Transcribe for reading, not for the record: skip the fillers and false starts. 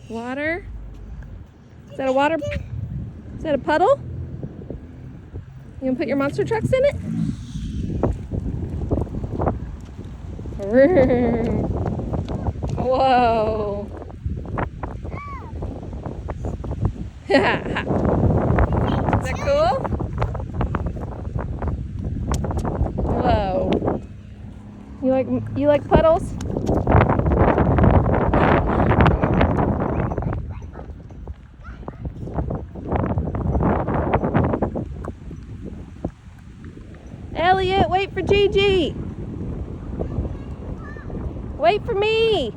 Water? Is that a water? Is that a puddle? You gonna put your monster trucks in it? Whoa. Is that cool? Whoa. You like puddles? Elliott, wait for Gigi. Wait for me.